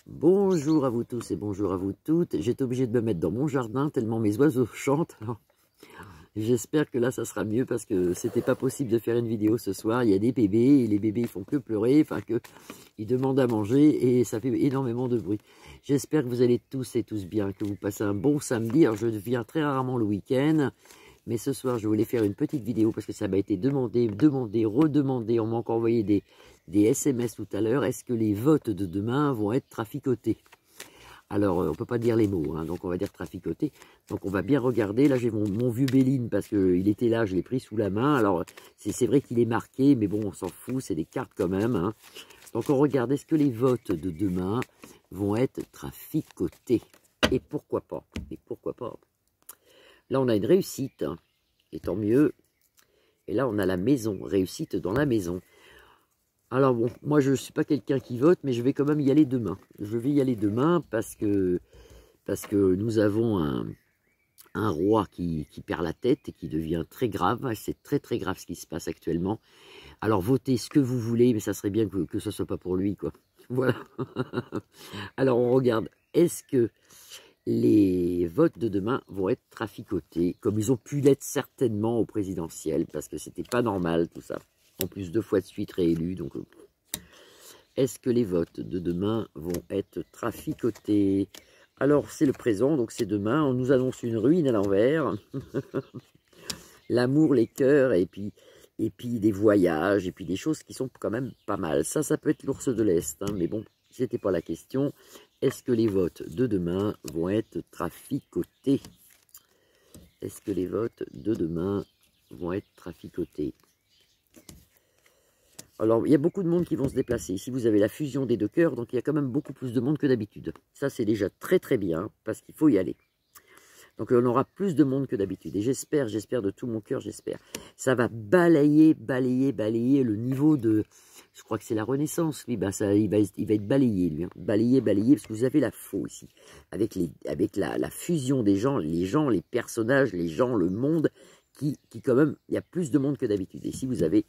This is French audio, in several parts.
Bonjour à vous tous et bonjour à vous toutes. J'étais obligé de me mettre dans mon jardin tellement mes oiseaux chantent. Alors, j'espère que là ça sera mieux parce que c'était pas possible de faire une vidéo ce soir. Il y a des bébés et les bébés ils font que pleurer, enfin que ils demandent à manger et ça fait énormément de bruit. J'espère que vous allez tous et tous bien, que vous passez un bon samedi. Alors je viens très rarement le week-end, mais ce soir je voulais faire une petite vidéo parce que ça m'a été demandé, redemandé. On m'a encore envoyé des SMS tout à l'heure. Est-ce que les votes de demain vont être traficotés? Alors, on ne peut pas dire les mots, hein, donc on va dire traficoter. Donc on va bien regarder. Là, j'ai mon vieux Béline parce qu'il était là, je l'ai pris sous la main. Alors, c'est vrai qu'il est marqué, mais bon, on s'en fout, c'est des cartes quand même. Hein. Donc on regarde, est-ce que les votes de demain vont être traficotés? Et pourquoi pas? Et pourquoi pas? Là, on a une réussite, hein, et tant mieux. Et là, on a la maison, réussite dans la maison. Alors bon, moi je ne suis pas quelqu'un qui vote, mais je vais quand même y aller demain. Je vais y aller demain parce que nous avons un roi qui perd la tête et qui devient très grave. C'est très très grave ce qui se passe actuellement. Alors votez ce que vous voulez, mais ça serait bien que ce ne soit pas pour lui, quoi. Voilà. Alors on regarde, est-ce que les votes de demain vont être traficotés, comme ils ont pu l'être certainement au présidentiel, parce que c'était pas normal tout ça. En plus 2 fois de suite réélu, donc est-ce que les votes de demain vont être traficotés? Alors c'est le présent, donc c'est demain, on nous annonce une ruine à l'envers, l'amour, les cœurs, et puis des voyages, et puis des choses qui sont quand même pas mal. Ça peut être l'ours de l'Est, hein, mais bon, c'était pas la question. Est-ce que les votes de demain vont être traficotés? Est-ce que les votes de demain vont être traficotés? Alors, il y a beaucoup de monde qui vont se déplacer. Ici, vous avez la fusion des 2 cœurs, donc il y a quand même beaucoup plus de monde que d'habitude. Ça, c'est déjà très très bien, parce qu'il faut y aller. Donc, on aura plus de monde que d'habitude. Et j'espère de tout mon cœur, j'espère. Ça va balayer le niveau de... Je crois que c'est la Renaissance, lui. Ben, ça, il va être balayé, lui. Hein. Balayer, parce que vous avez la faux ici. Avec la fusion des gens, les personnages, les gens, le monde, qui quand même... Il y a plus de monde que d'habitude. Et ici, vous avez...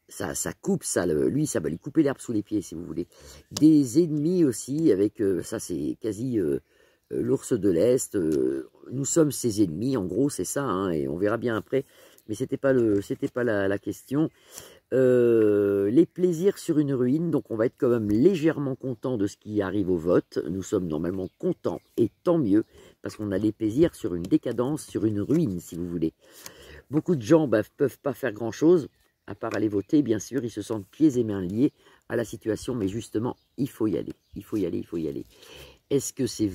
Ça coupe, lui, ça va lui couper l'herbe sous les pieds, si vous voulez. Des ennemis aussi, avec, ça c'est quasi l'ours de l'Est. Nous sommes ses ennemis, en gros, c'est ça, hein, et on verra bien après. Mais c'était pas la question. Les plaisirs sur une ruine, donc on va être quand même légèrement content de ce qui arrive au vote. Nous sommes normalement contents, et tant mieux, parce qu'on a les plaisirs sur une décadence, sur une ruine, si vous voulez. Beaucoup de gens peuvent pas faire grand-chose, à part aller voter, bien sûr, ils se sentent pieds et mains liés à la situation, mais justement, il faut y aller, il faut y aller, il faut y aller. Est-ce que ces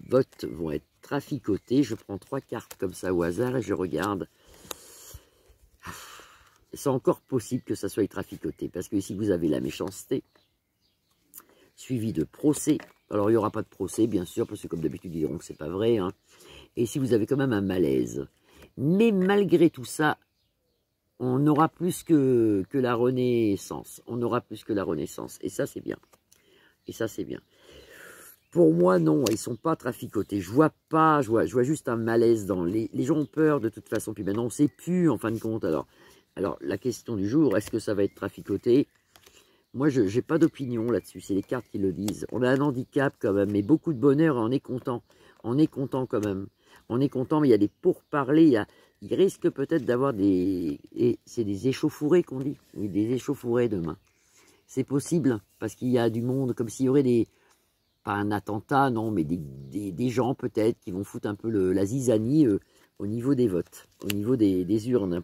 votes vont être traficotés? Je prends 3 cartes comme ça au hasard et je regarde. C'est encore possible que ça soit traficoté, parce que ici, vous avez la méchanceté, suivi de procès. Alors, il n'y aura pas de procès, bien sûr, parce que comme d'habitude, ils diront que c'est pas vrai. Hein. Et ici, vous avez quand même un malaise. Mais malgré tout ça, on aura plus que la Renaissance. On aura plus que la Renaissance. Et ça, c'est bien. Et ça, c'est bien. Pour moi, non, ils ne sont pas traficotés. Je vois juste un malaise dans les gens ont peur de toute façon. Puis maintenant, on ne sait plus, en fin de compte. Alors, la question du jour, est-ce que ça va être traficoté? Moi, je n'ai pas d'opinion là-dessus. C'est les cartes qui le disent. On a un handicap quand même, mais beaucoup de bonheur, on est content. On est content quand même. On est content, mais il y a des pourparlers, il risque peut-être d'avoir c'est des échauffourées qu'on dit. Oui, des échauffourées demain. C'est possible, parce qu'il y a du monde, comme s'il y aurait pas un attentat, non, mais des gens peut-être qui vont foutre un peu la zizanie au niveau des votes, au niveau des urnes.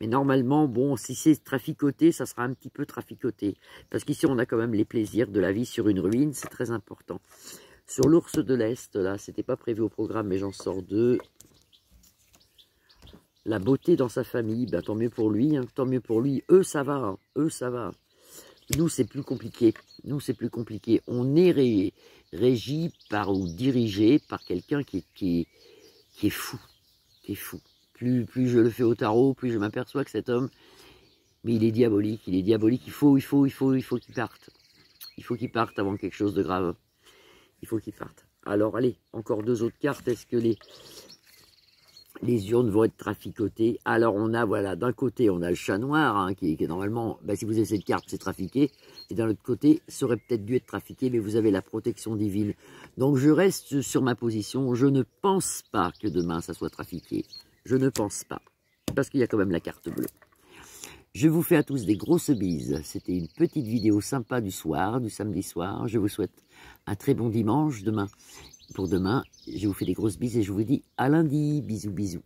Mais normalement, bon, si c'est traficoté, ça sera un petit peu traficoté. Parce qu'ici, on a quand même les plaisirs de la vie sur une ruine, c'est très important. Sur l'ours de l'Est, là, c'était pas prévu au programme, mais j'en sors 2. La beauté dans sa famille, ben, tant mieux pour lui, hein, tant mieux pour lui. Eux, ça va, hein, eux, ça va. Nous, c'est plus compliqué. Nous, c'est plus compliqué. On est régi par ou dirigé par quelqu'un qui est fou. Qui est fou. Plus je le fais au tarot, plus je m'aperçois que cet homme, mais il est diabolique. Il est diabolique. Il faut qu'il parte. Il faut qu'il parte avant quelque chose de grave. Il faut qu'il parte. Alors, allez, encore 2 autres cartes. Est-ce que Les urnes vont être traficotées. Alors on a, voilà, d'un côté on a le chat noir, hein, qui est normalement, si vous avez cette carte, c'est trafiqué. Et d'un autre côté, ça aurait peut-être dû être trafiqué, mais vous avez la protection divine. Donc je reste sur ma position. Je ne pense pas que demain ça soit trafiqué. Je ne pense pas. Parce qu'il y a quand même la carte bleue. Je vous fais à tous des grosses bises. C'était une petite vidéo sympa du soir, du samedi soir. Je vous souhaite un très bon dimanche demain. Pour demain, je vous fais des grosses bises et je vous dis à lundi. Bisous, bisous.